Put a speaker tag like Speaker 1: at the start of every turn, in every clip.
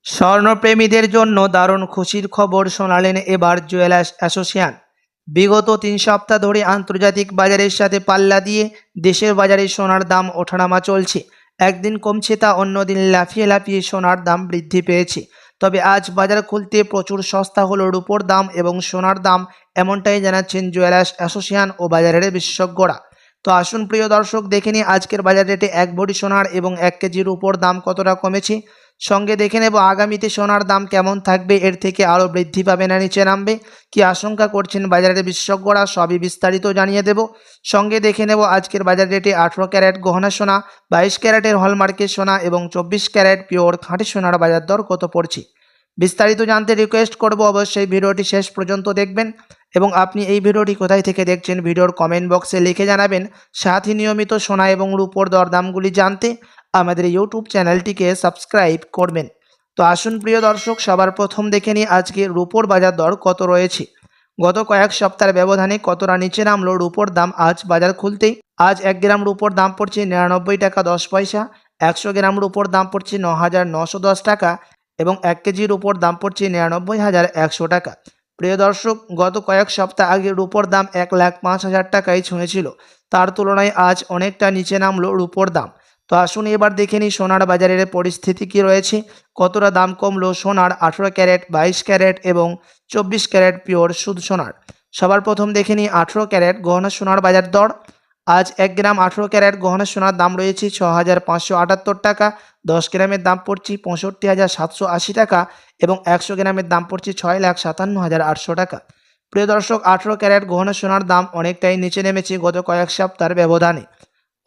Speaker 1: স্বর্ণপ্রেমীদের জন্য দারুণ খুশির খবর শোনালেন এবার জুয়েলার্স অ্যাসোসিয়েশন। বিগত 3 সপ্তাহ ধরে আন্তর্জাতিক বাজারের সাথে পাল্লা দিয়ে দেশের বাজারে সোনার দাম ওঠানামা চলছে। একদিন কমছে তা অন্যদিন লাফিয়ে লাফিয়ে সোনার দাম বৃদ্ধি পেয়েছে। তবে আজ বাজার খুলতে প্রচুর সস্তা হলো রূপোর দাম এবং সোনার দাম, এমনটাই জানাচ্ছেন জুয়েলার্স অ্যাসোসিয়েশন ও বাজারের বিশেষজ্ঞরা। তো আসুন প্রিয় দর্শক, দেখে নিই আজকের বাজার রেটে 1 ভরি সোনার এবং 1 কেজি রূপোর দাম কতটা কমেছে। সঙ্গে দেখে নেব আগামীতে সোনার দাম কেমন থাকবে, এর থেকে আরও বৃদ্ধি পাবে না নিচে নামবে, কি আশঙ্কা করছেন বাজারের বিশেষজ্ঞরা, সবই বিস্তারিত জানিয়ে দেব। সঙ্গে দেখে নেব আজকের বাজার রেটে 18 ক্যারেট গহনা সোনা, 22 ক্যারেটের হলমার্কের সোনা এবং 24 ক্যারেট পিওর খাঁটি সোনার বাজার দর কত পড়ছে। বিস্তারিত জানতে রিকোয়েস্ট করব অবশ্যই ভিডিওটি শেষ পর্যন্ত দেখবেন এবং আপনি এই ভিডিওটি কোথায় থেকে দেখছেন ভিডিওর কমেন্ট বক্সে লিখে জানাবেন। সাথে নিয়মিত সোনা এবং রূপোর দরদামগুলি জানতে আমাদের ইউটিউব চ্যানেলটিকে সাবস্ক্রাইব করবেন। তো আসুন প্রিয় দর্শক, সবার প্রথম দেখে নিই আজকে রূপোর বাজার দর কত রয়েছে। গত কয়েক সপ্তাহের ব্যবধানে কতটা নিচে নামলো রূপোর দাম আজ বাজার খুলতেই। আজ 1 গ্রাম রূপোর দাম পড়ছে 99 টাকা 10 পয়সা, 100 গ্রাম রূপোর দাম পড়ছে 9,910 টাকা এবং 1 কেজির উপর দাম পড়ছে 99,100 টাকা। প্রিয় দর্শক, গত কয়েক সপ্তাহ আগে রূপোর দাম 1,05,000 টাকায় ছুঁয়েছিল। তার তুলনায় আজ অনেকটা নিচে নামলো রূপোর দাম। তো আসুন এবার দেখে নিই সোনার বাজারের পরিস্থিতি কী রয়েছে, কতটা দাম কমলো সোনার 18 ক্যারেট, 22 ক্যারেট এবং 24 ক্যারেট পিওর শুদ্ধ সোনার। সবার প্রথম দেখে নিই 18 ক্যারেট গহনা সোনার বাজার দর। আজ 1 গ্রাম 18 ক্যারেট গহনা সোনার দাম রয়েছে 6,578 টাকা, 10 গ্রামের দাম পড়ছে 65,780 টাকা এবং 100 গ্রামের দাম পড়ছে 6,57,800 টাকা। প্রিয় দর্শক, 18 ক্যারেট গহনা সোনার দাম অনেকটাই নিচে নেমেছে গত কয়েক সপ্তাহের ব্যবধানে।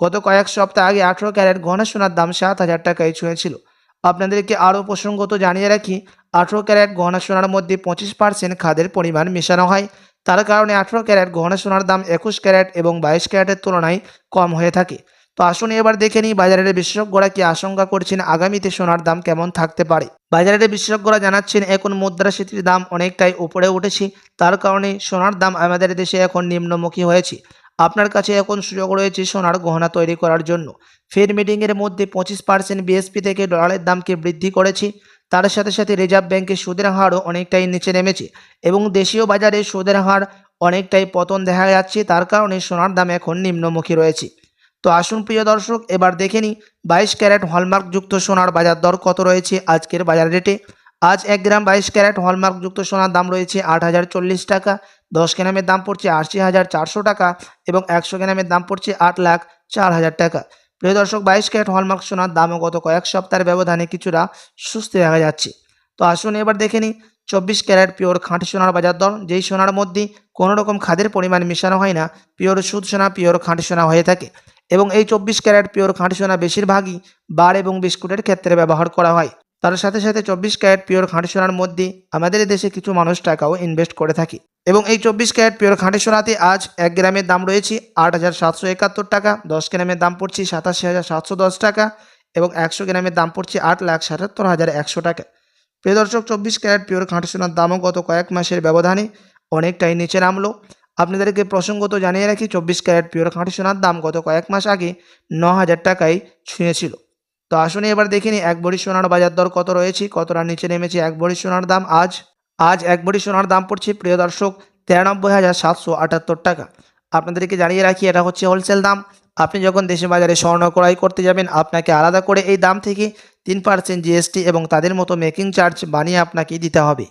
Speaker 1: গত কয়েক সপ্তাহ আগে 18 ক্যারেট গহনা সোনার দাম 7,000 টাকায় ছুঁয়েছিল। আপনাদেরকে আরও প্রসঙ্গত জানিয়ে রাখি, 18 ক্যারেট গহনা সোনার মধ্যে 25% খাদের পরিমাণ মেশানো হয়। তার কারণে 18 ক্যারেট গহনা সোনার দাম 21 ক্যারেট এবং 22 ক্যারেটের তুলনায় কম হয়ে থাকে। তো আসুন এবার দেখে নিই বাজারের বিশেষজ্ঞরা কি আশঙ্কা করছেন আগামীতে সোনার দাম কেমন থাকতে পারে। বাজারের বিশেষজ্ঞরা জানাচ্ছেন এখন মুদ্রাস্ফীতির দাম অনেকটাই উপরে উঠেছে, তার কারণে সোনার দাম আমাদের দেশে এখন নিম্নমুখী হয়েছে। আপনার কাছে এখন সুযোগ রয়েছে সোনার গহনা তৈরি করার জন্য। ফেড মিটিংয়ের মধ্যে 25% বিএসপি থেকে ডলারের দামকে বৃদ্ধি করেছে। তার সাথে সাথে রিজার্ভ ব্যাংকের সুদের হারও অনেকটাই নিচে নেমেছে এবং দেশীয় বাজারে সুদের হার অনেকটাই পতন দেখা যাচ্ছে, তার কারণে সোনার দাম এখন নিম্নমুখী রয়েছে। তো আসুন প্রিয় দর্শক, এবার দেখে নিই 22 ক্যারেট হলমার্কযুক্ত সোনার বাজার দর কত রয়েছে আজকের বাজার রেটে। আজ 1 গ্রাম 22 ক্যারেট হলমার্কযুক্ত সোনার দাম রয়েছে 8,040 টাকা, 10 গ্রামের দাম পড়ছে 80,400 টাকা এবং 100 গ্রামের দাম পড়ছে 8,04,000 টাকা। প্রিয় দর্শক, 22 ক্যারেট হলমার্ক সোনার দামও গত কয়েক সপ্তাহের ব্যবধানে কিছুটা সুস্থ দেখা যাচ্ছে। তো আসুন এবার দেখে নিই 24 ক্যারেট পিওর খাঁটি সোনার বাজার দর, যেই সোনার মধ্যে কোনো রকম খাদের পরিমাণ মেশানো হয় না, পিওর শুদ্ধ সোনা, পিওর খাঁটি সোনা হয়ে থাকে এবং এই 24 ক্যারেট পিওর খাঁটি সোনা বেশিরভাগই বার এবং বিস্কুটের ক্ষেত্রে ব্যবহার করা হয়। তার সাথে সাথে 24 ক্যারেট পিওর খাঁটি সোনার মধ্যে আমাদের দেশে কিছু মানুষ টাকাও ইনভেস্ট করে থাকে এবং এই 24 ক্যারেট পিওর খাঁটি সোনাতে আজ 1 গ্রামের দাম রয়েছে 8,771 টাকা, 10 গ্রামের দাম পড়ছে 87,710 টাকা এবং 100 গ্রামের দাম পড়ছে 8,77,100 টাকা। প্রিয় দর্শক, 24 ক্যারেট পিওর খাঁটি সোনার দামও গত কয়েক মাসের ব্যবধানে অনেকটাই নিচে নামলো। আপনাদেরকে প্রসঙ্গত জানিয়ে রাখি, 24 ক্যারেট পিওর খাঁটি সোনার দাম গত কয়েক মাস আগে 9,000 টাকায় ছুঁয়েছিল। তো আসুন এবার দেখে নিই 1 ভরি সোনার বাজার দর কত রয়েছে, কতটা নিচে নেমেছে 1 ভরি সোনার দাম। আজ 1 ভরি সোনার দাম পড়ছে প্রিয় দর্শক 93,778 টাকা। আপনাদেরকে জানিয়ে রাখি, এটা হচ্ছে হোলসেল দাম। আপনি যখন দেশে বাজারে স্বর্ণ ক্রয় করতে যাবেন, আপনাকে আলাদা করে এই দাম থেকে 3% জিএসটি এবং তাদের মতো মেকিং চার্জ বানিয়ে আপনাকে দিতে হবে।